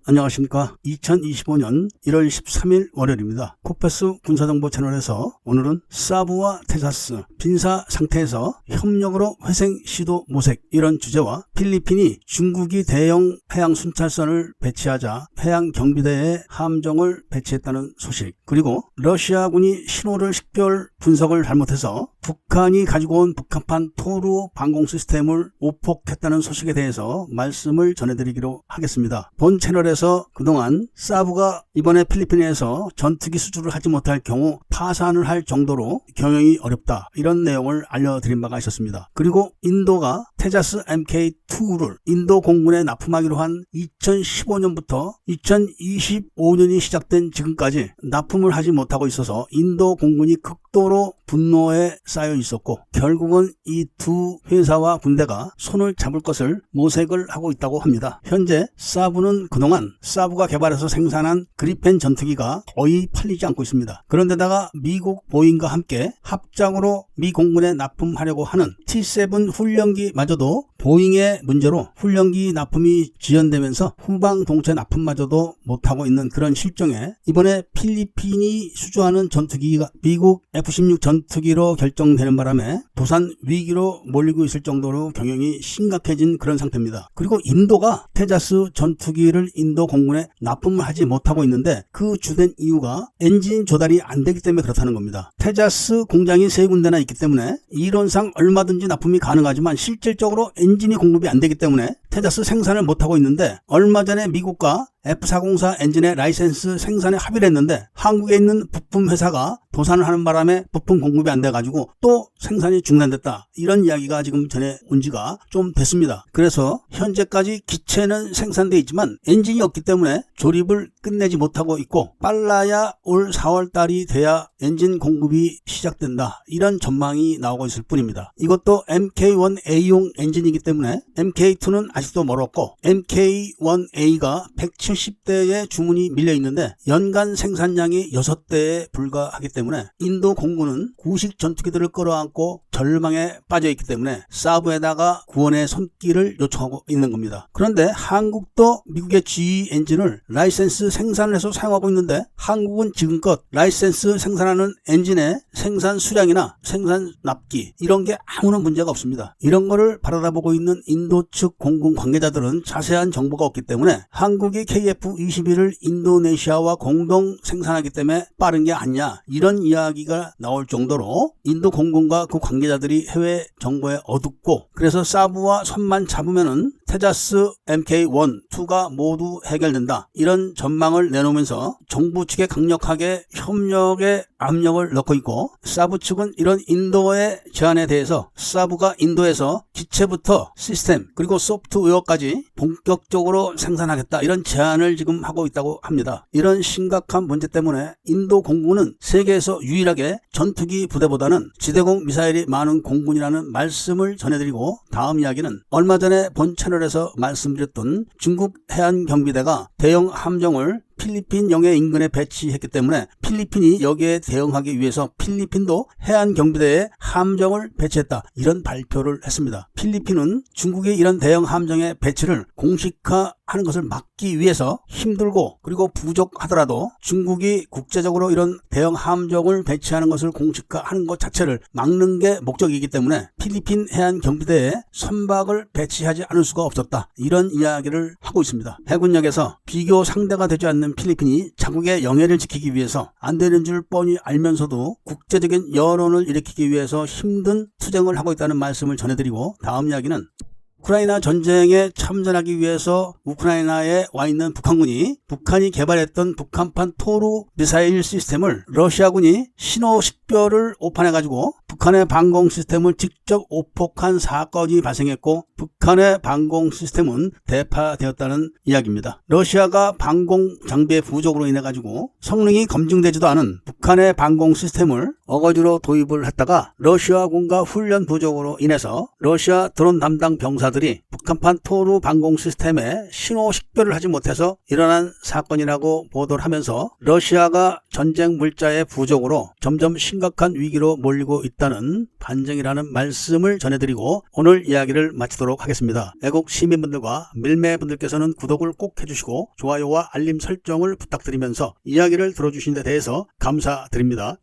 안녕하십니까. 2025년 1월 13일 월요일입니다. 코페스 군사정보 채널에서 오늘은 사브와 테자스 빈사 상태에서 협력으로 회생 시도 모색 이런 주제와 필리핀이 중국이 대형 해양 순찰선을 배치하자 해양 경비대에 함정을 배치했다는 소식, 그리고 러시아군이 신호를 식별 분석을 잘못해서 북한이 가지고 온 북한판 토루 방공 시스템을 오폭했다는 소식에 대해서 말씀을 전해드리기로 하겠습니다. 본 채널에서 그동안 사브가 이번에 필리핀에서 전투기 수주를 하지 못할 경우 파산을 할 정도로 경영이 어렵다, 이런 내용을 알려드린 바가 있었습니다. 그리고 인도가 테자스 MK2를 인도 공군에 납품하기로 한 2015년부터 2025년이 시작된 지금까지 납품을 하지 못하고 있어서 인도 공군이 극도로 분노에 쌓여 있었고, 결국은 이 두 회사와 군대가 손을 잡을 것을 모색을 하고 있다고 합니다. 현재 사브는 그동안 사브가 개발해서 생산한 그리펜 전투기가 거의 팔리지 않고 있습니다. 그런데다가 미국 보잉과 함께 합작으로 미 공군에 납품하려고 하는 T7 훈련기마저도 보잉의 문제로 훈련기 납품이 지연되면서 후방 동체 납품마저도 못하고 있는 그런 실정에 이번에 필리핀이 수주하는 전투기가 미국 F-16 전투기로 결정되는 바람에 도산 위기로 몰리고 있을 정도로 경영이 심각해진 그런 상태입니다. 그리고 인도가 테자스 전투기를 인도 공군에 납품을 하지 못하고 있는데 그 주된 이유가 엔진 조달이 안 되기 때문에 그렇다는 겁니다. 테자스 공장이 3군데나 있기 때문에 이론상 얼마든지 납품이 가능하지만 실질적으로 엔진이 공급이 안 되기 때문에 테자스 생산을 못하고 있는데, 얼마 전에 미국과 F404 엔진의 라이센스 생산에 합의를 했는데 한국에 있는 부품 회사가 도산을 하는 바람에 부품 공급이 안 돼가지고 또 생산이 중단됐다, 이런 이야기가 지금 전에 온 지가 좀 됐습니다. 그래서 현재까지 기체는 생산돼 있지만 엔진이 없기 때문에 조립을 끝내지 못하고 있고, 빨라야 올 4월 달이 돼야 엔진 공급이 시작된다, 이런 전망이 나오고 있을 뿐입니다. 이것도 MK1A용 엔진이기 때문에 MK2는 아직도 멀었고, MK1A가 170대의 주문이 밀려 있는데 연간 생산량이 6대에 불과하기 때문에 인도 공군은 구식 전투기들을 끌어안고 절망에 빠져 있기 때문에 사브에다가 구원의 손길을 요청하고 있는 겁니다. 그런데 한국도 미국의 GE 엔진을 라이센스 생산을 해서 사용하고 있는데 한국은 지금껏 라이센스 생산하는 엔진의 생산 수량이나 생산 납기 이런 게 아무런 문제가 없습니다. 이런 거를 바라보고 있는 인도 측 공군 관계자들은 자세한 정보가 없기 때문에 한국이 KF-21을 인도네시아와 공동 생산하기 때문에 빠른 게 아니냐, 이런 이야기가 나올 정도로 인도 공군과 그 관계자들이 해외 정보에 어둡고, 그래서 사브와 손만 잡으면은 테자스 MK1, 2가 모두 해결된다, 이런 전망을 내놓으면서 정부 측에 강력하게 협력에 압력을 넣고 있고, 사브 측은 이런 인도의 제안에 대해서 사브가 인도에서 기체부터 시스템 그리고 소프트웨어까지 본격적으로 생산하겠다, 이런 제안을 지금 하고 있다고 합니다. 이런 심각한 문제 때문에 인도 공군은 세계에서 유일하게 전투기 부대보다는 지대공 미사일이 많은 공군이라는 말씀을 전해드리고, 다음 이야기는 얼마 전에 본 채널에서 말씀드렸던 중국 해안경비대가 대형 함정을 필리핀 영해 인근에 배치했기 때문에 필리핀이 여기에 대응하기 위해서 필리핀도 해안경비대에 함정을 배치했다, 이런 발표를 했습니다. 필리핀은 중국의 이런 대형 함정의 배치를 공식화하는 것을 막기 위해서 힘들고 그리고 부족하더라도 중국이 국제적으로 이런 대형 함정을 배치하는 것을 공식화하는 것 자체를 막는 게 목적이기 때문에 필리핀 해안경비대에 선박을 배치하지 않을 수가 없었다, 이런 이야기를 하고 있습니다. 해군력에서 비교 상대가 되지 않는 필리핀이 자국의 영해를 지키기 위해서 안 되는 줄 뻔히 알면서도 국제적인 여론을 일으키기 위해서 힘든 투쟁을 하고 있다는 말씀을 전해드리고, 다음 이야기는 우크라이나 전쟁에 참전하기 위해서 우크라이나에 와 있는 북한군이 북한이 개발했던 북한판 토루 미사일 시스템을 러시아군이 신호 식별을 오판해가지고 북한의 방공 시스템을 직접 오폭한 사건이 발생했고, 북한의 방공 시스템은 대파되었다는 이야기입니다. 러시아가 방공 장비의 부족으로 인해가지고 성능이 검증되지도 않은 북한의 방공 시스템을 어거지로 도입을 했다가 러시아군과 훈련 부족으로 인해서 러시아 드론 담당 병사들 하커들이 북한판 토르 방공 시스템에 신호 식별을 하지 못해서 일어난 사건이라고 보도를 하면서 러시아가 전쟁 물자의 부족으로 점점 심각한 위기로 몰리고 있다는 반증이라는 말씀을 전해드리고 오늘 이야기를 마치도록 하겠습니다. 애국 시민분들과 밀매분들께서는 구독을 꼭 해주시고 좋아요와 알림 설정을 부탁드리면서 이야기를 들어주신 데 대해서 감사드립니다.